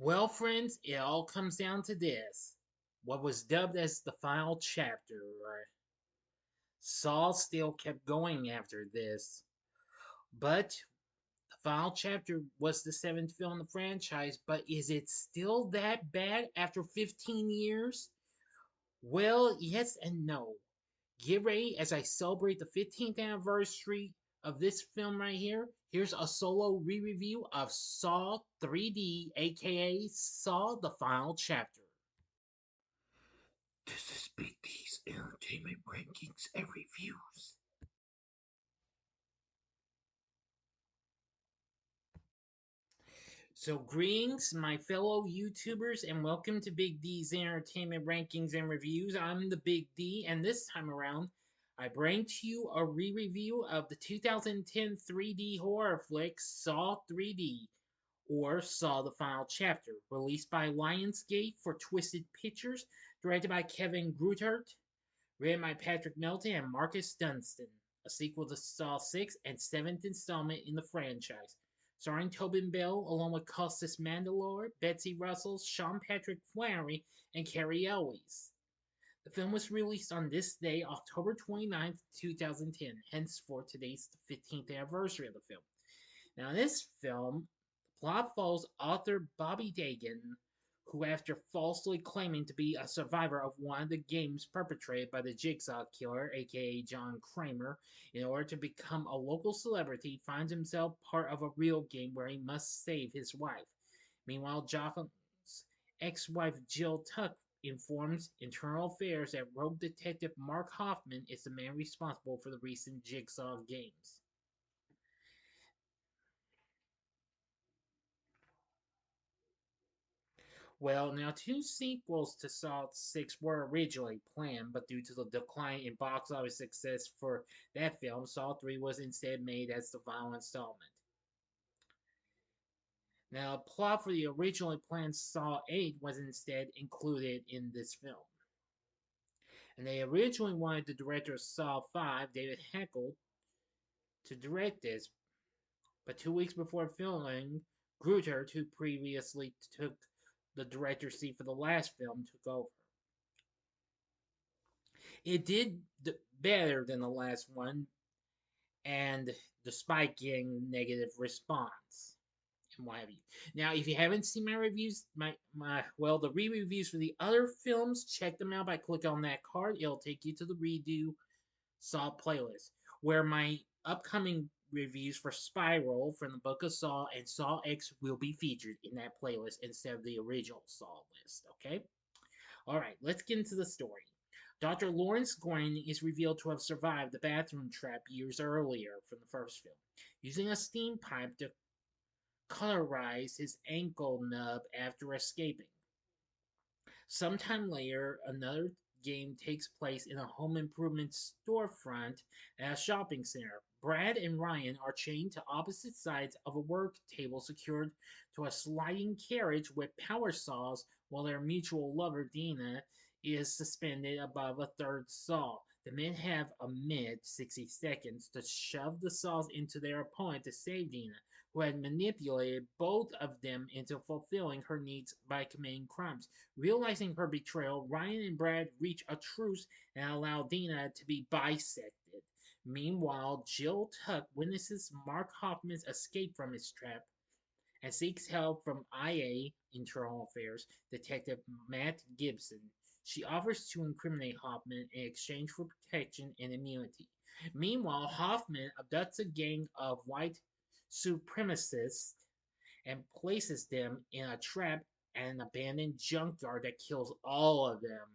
Well, friends, it all comes down to this. What was dubbed as the final chapter. Saul still kept going after this, but the final chapter was the seventh film in the franchise. But is it still that bad after 15 years? Well, yes and no. Get ready as I celebrate the 15th anniversary of this film right here. Here's a solo re-review of Saw 3D, aka Saw the Final Chapter. This is Big D's Entertainment Rankings and Reviews. So, greetings, my fellow YouTubers, and welcome to Big D's Entertainment Rankings and Reviews. I'm the Big D, and this time around, I bring to you a re review of the 2010 3D horror flick Saw 3D, or Saw the Final Chapter, released by Lionsgate for Twisted Pictures, directed by Kevin Greutert, written by Patrick Melton and Marcus Dunstan, a sequel to Saw 6 and seventh installment in the franchise, starring Tobin Bell along with Costas Mandylor, Betsy Russell, Sean Patrick Flanery, and Cary Elwes. The film was released on this day, October 29th, 2010, henceforth today's the 15th anniversary of the film. Now, in this film, the plot follows author Bobby Dagan, who, after falsely claiming to be a survivor of one of the games perpetrated by the Jigsaw Killer, aka John Kramer, in order to become a local celebrity, finds himself part of a real game where he must save his wife. Meanwhile, Jotham's ex-wife Jill Tuck informs Internal Affairs that rogue detective Mark Hoffman is the man responsible for the recent Jigsaw games. Well, now two sequels to Saw 6 were originally planned, but due to the decline in box office success for that film, Saw 3 was instead made as the final installment. Now, a plot for the originally planned Saw 8 was instead included in this film. And they originally wanted the director of Saw 5, David Heckle, to direct this, but 2 weeks before filming, Grutter, who previously took the director's seat for the last film, took over. It did better than the last one, and despite getting negative response and what have you. Now, if you haven't seen my reviews, the re-reviews for the other films, check them out by clicking on that card. It'll take you to the redo Saw playlist, where my upcoming reviews for Spiral from the Book of Saw and Saw X will be featured in that playlist instead of the original Saw list. Okay. All right, let's get into the story. Dr. Lawrence Goring is revealed to have survived the bathroom trap years earlier from the first film, using a steam pipe to cauterize his ankle nub after escaping. Sometime later, another game takes place in a home improvement storefront at a shopping center. Brad and Ryan are chained to opposite sides of a work table secured to a sliding carriage with power saws, while their mutual lover, Dina, is suspended above a third saw. The men have a minute, 60 seconds, to shove the saws into their opponent to save Dina, who had manipulated both of them into fulfilling her needs by committing crimes. Realizing her betrayal, Ryan and Brad reach a truce and allow Dina to be bisected. Meanwhile, Jill Tuck witnesses Mark Hoffman's escape from his trap and seeks help from IA Internal Affairs Detective Matt Gibson. She offers to incriminate Hoffman in exchange for protection and immunity. Meanwhile, Hoffman abducts a gang of white supremacists and places them in a trap at an abandoned junkyard that kills all of them.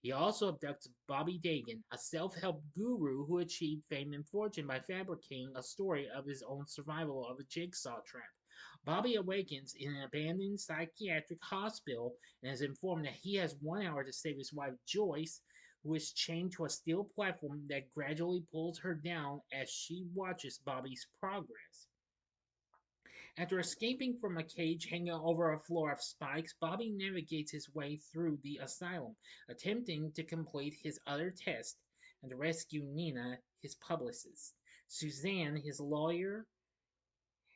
He also abducts Bobby Dagan, a self help guru who achieved fame and fortune by fabricating a story of his own survival of a jigsaw trap. Bobby awakens in an abandoned psychiatric hospital and is informed that he has 1 hour to save his wife Joyce, who is chained to a steel platform that gradually pulls her down as she watches Bobby's progress. After escaping from a cage hanging over a floor of spikes, Bobby navigates his way through the asylum, attempting to complete his other test and to rescue Nina, his publicist, Suzanne, his lawyer,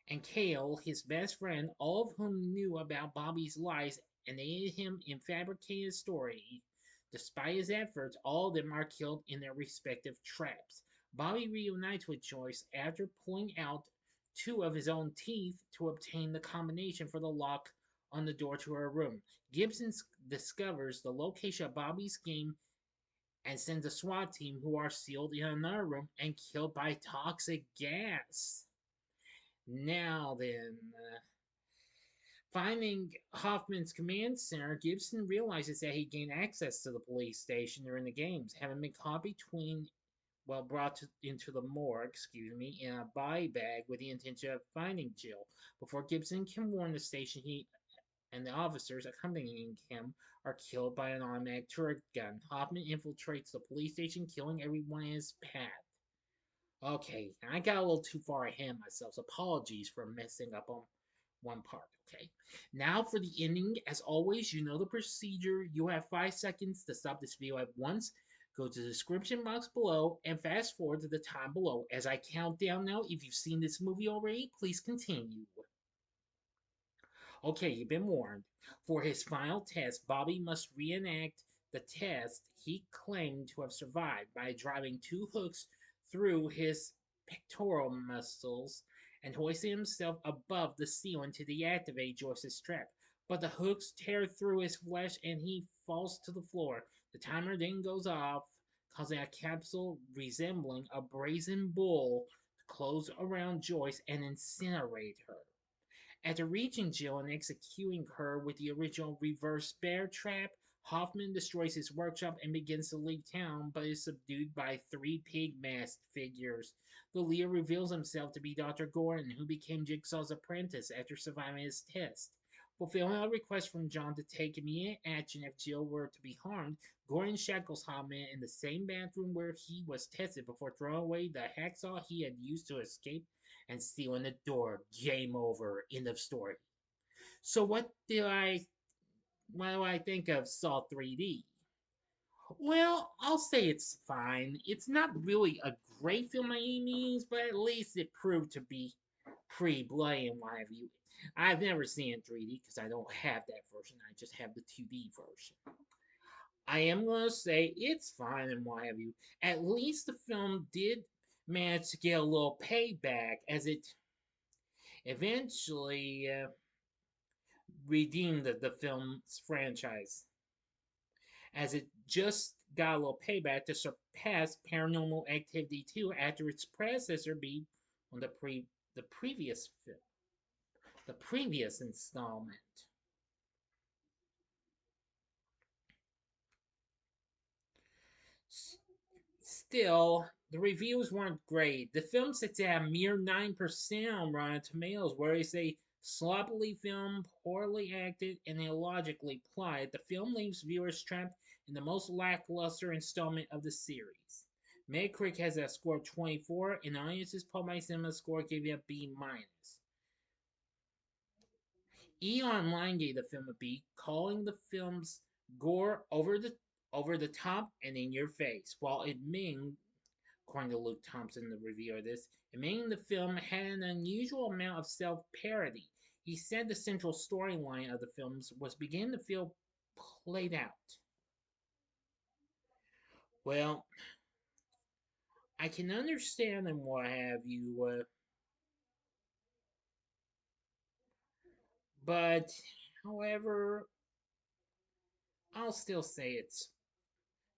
and Cale, his best friend, all of whom knew about Bobby's lies and aided him in fabricating his story. Despite his efforts, all of them are killed in their respective traps. Bobby reunites with Joyce after pulling out two of his own teeth to obtain the combination for the lock on the door to her room. Gibson discovers the location of Bobby's game and sends a SWAT team who are sealed in another room and killed by toxic gas. Now then, finding Hoffman's command center, Gibson realizes that he gained access to the police station during the games, having been caught brought into the morgue, in a body bag with the intention of finding Jill. Before Gibson can warn the station, he and the officers accompanying him are killed by an automatic turret gun. Hoffman infiltrates the police station, killing everyone in his path. Okay, I got a little too far ahead of myself, so apologies for messing up on one part, okay? Now for the ending, as always, you know the procedure. You have 5 seconds to stop this video at once. Go to the description box below and fast forward to the time below. As I count down now, if you've seen this movie already, please continue. Okay, you've been warned. For his final test, Bobby must reenact the test he claimed to have survived by driving 2 hooks through his pectoral muscles and hoisting himself above the ceiling to deactivate Joyce's trap. But the hooks tear through his flesh and he falls to the floor. The timer then goes off, causing a capsule resembling a brazen bull to close around Joyce and incinerate her. After reaching Jill and executing her with the original reverse bear trap, Hoffman destroys his workshop and begins to leave town, but is subdued by 3 pig-masked figures. The leader reveals himself to be Dr. Gordon, who became Jigsaw's apprentice after surviving his test. Fulfilling a request from John to take immediate action if Jill were to be harmed, Gordon shackles Hoffman in the same bathroom where he was tested before throwing away the hacksaw he had used to escape and stealing the door. Game over. End of story. So what do I think of Saw 3D? Well, I'll say it's fine. It's not really a great film by any means, but at least it proved to be pretty bloody and what have you. I've never seen it 3D because I don't have that version. I just have the 2D version. I am going to say it's fine and what have you. At least the film did manage to get a little payback as it eventually redeemed the film's franchise, as it just got a little payback to surpass Paranormal Activity 2 after its predecessor being on the previous film, the previous installment. Still, the reviews weren't great. The film sits at a mere 9% on Rotten Tomatoes, where it's a sloppily filmed, poorly acted, and illogically plotted. The film leaves viewers trapped in the most lackluster installment of the series. Metacritic has a score of 24, and Audience's Public Cinema score gave it a B minus. E! Online gave the film a B, calling the film's gore over the top and in your face, while admitting, according to Luke Thompson, the reviewer of this, admitting the film had an unusual amount of self-parody. He said the central storyline of the films was beginning to feel played out. Well, I can understand and what have you, but however, I'll still say it's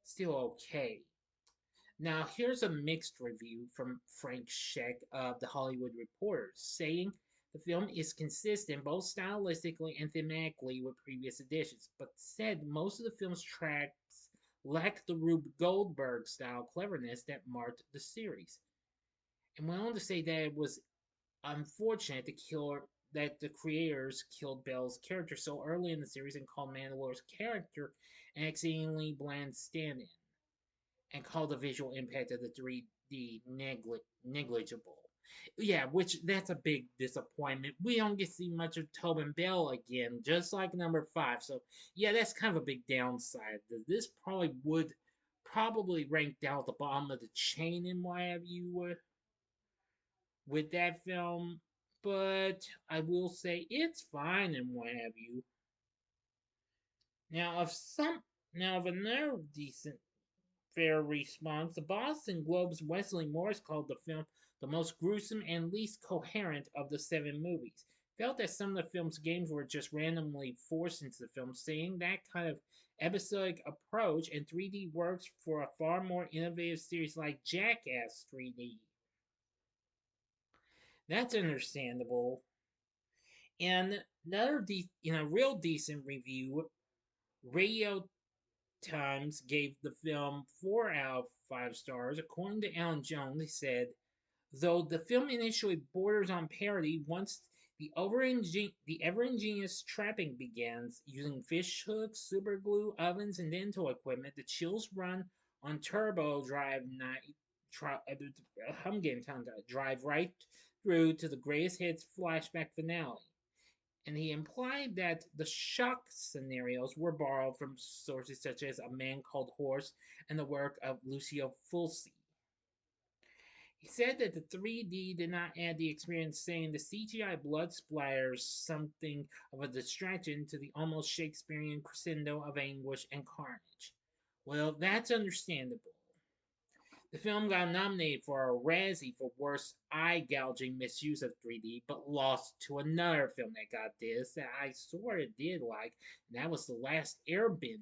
still okay. Now, here's a mixed review from Frank Scheck of The Hollywood Reporter, saying the film is consistent both stylistically and thematically with previous editions, but said most of the film's tracks lack the Rube Goldberg style cleverness that marked the series. And went on to say that it was unfortunate that the creators killed Bell's character so early in the series and called Mandylor's character an exceedingly bland stand-in, and called the visual impact of the 3D negligible. Yeah, which that's a big disappointment. We don't get to see much of Tobin Bell again, just like number 5. So yeah, that's kind of a big downside. This probably would rank down at the bottom of the chain in what have you with that film. but I will say it's fine and what have you. Now, of another decent fair response, the Boston Globe's Wesley Morris called the film the most gruesome and least coherent of the seven movies. Felt that some of the film's games were just randomly forced into the film, saying that kind of episodic approach in 3D works for a far more innovative series like Jackass 3D. That's understandable. And in a real decent review, Radio Times gave the film 4 out of 5 stars. According to Alan Jones, he said, though the film initially borders on parody, once the ever ingenious trapping begins, using fish hooks, super glue, ovens, and dental equipment, the chills run on turbo drive I'm getting tongue tied. Drive right through to the greatest hits flashback finale. And he implied that the shock scenarios were borrowed from sources such as A Man Called Horse and the work of Lucio Fulci. He said that the 3D did not add the experience, saying the CGI blood splatters something of a distraction to the almost Shakespearean crescendo of anguish and carnage. Well, that's understandable. The film got nominated for a Razzie for Worst Eye Gouging Misuse of 3D, but lost to another film that got this that I sort of did like, and that was The Last Airbender.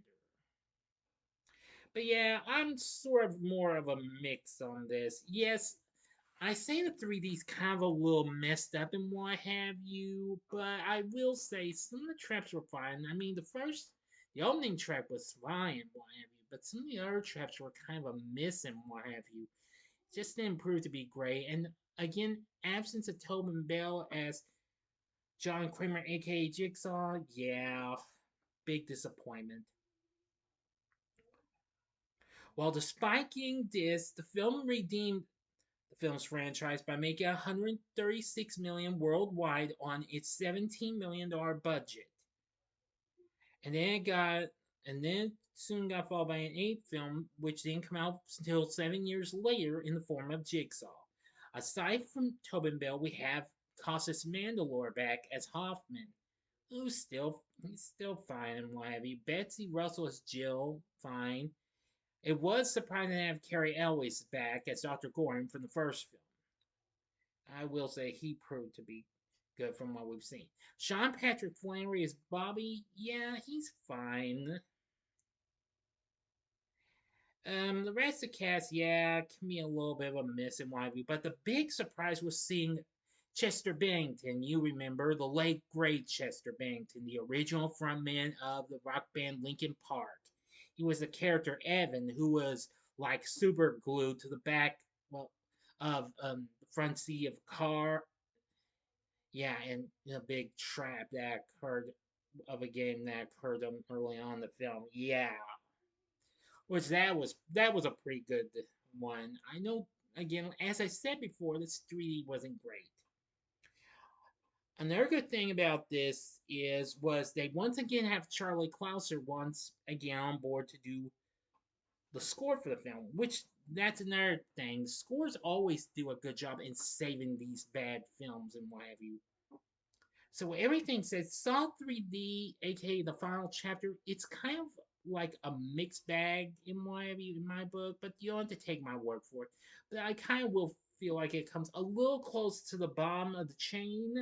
But yeah, I'm sort of more of a mix on this. Yes, I say the 3D's kind of a little messed up and what have you, but I will say some of the traps were fine. I mean, the opening trap was fine and what have you, but some of the other traps were kind of a miss and what have you. Just didn't prove to be great. And again, absence of Tobin Bell as John Kramer, aka Jigsaw, yeah, big disappointment. While despite getting this, the film redeemed the film's franchise by making $136 million worldwide on its $17 million budget. And then it got and then soon got followed by an eighth film, which didn't come out until 7 years later in the form of Jigsaw. Aside from Tobin Bell, we have Costas Mandylor back as Hoffman, he's still fine and what have you. Betsy Russell as Jill, fine. It was surprising to have Cary Elwes back as Dr. Gordon from the first film. I will say he proved to be good from what we've seen. Sean Patrick Flanery is Bobby. Yeah, he's fine. The rest of the cast, yeah, can be a little bit of a miss in my view. But the big surprise was seeing Chester Bennington. You remember the late great Chester Bennington, the original frontman of the rock band Linkin Park. He was the character Evan, who was like super glued to the back, well, of the front seat of a car. Yeah, and a big trap that occurred of a game that occurred early on in the film. Yeah, which that was a pretty good one. I know, again, as I said before, this 3D wasn't great. Another good thing about this was they once again have Charlie Clouser once again on board to do the score for the film, which that's another thing. Scores always do a good job in saving these bad films and what have you. So everything says Saw 3D, aka the final chapter, it's kind of like a mixed bag in my book, but you don't have to take my word for it. But I kind of will feel like it comes a little close to the bottom of the chain,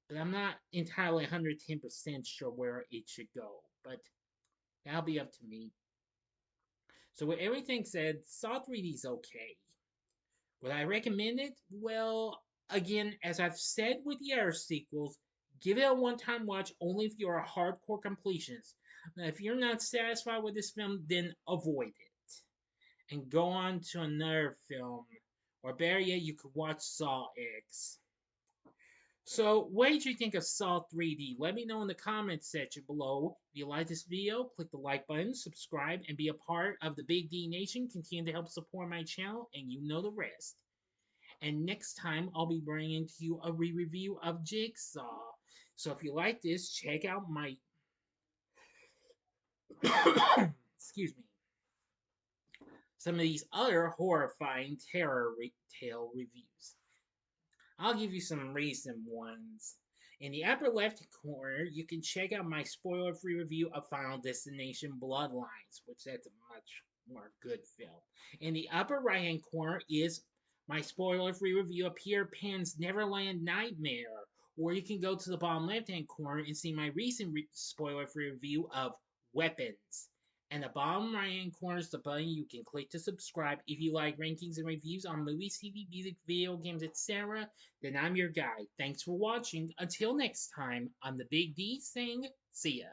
but I'm not entirely 110% sure where it should go. But that'll be up to me. So with everything said, Saw 3D is okay. Would I recommend it? Well, again, as I've said with the other sequels, give it a one time watch only if you're a hardcore completionist. Now, if you're not satisfied with this film, then avoid it and go on to another film. Or better yet, you could watch Saw X. So, what did you think of Saw 3D? Let me know in the comments section below. If you like this video, click the like button, subscribe, and be a part of the Big D Nation. Continue to help support my channel, and you know the rest. And next time, I'll be bringing to you a re-review of Jigsaw. So if you like this, check out my excuse me, some of these other horrifying tale reviews. I'll give you some recent ones. In the upper left corner, you can check out my spoiler-free review of Final Destination Bloodlines, which that's a much more good film. In the upper right-hand corner is my spoiler-free review of Peter Pan's Neverland Nightmare, or you can go to the bottom left-hand corner and see my recent spoiler-free review of Weapons. And the bottom right hand corner is the button you can click to subscribe. If you like rankings and reviews on movies, TV, music, video games, etc., then I'm your guy. Thanks for watching. Until next time, I'm the Big D saying, see ya.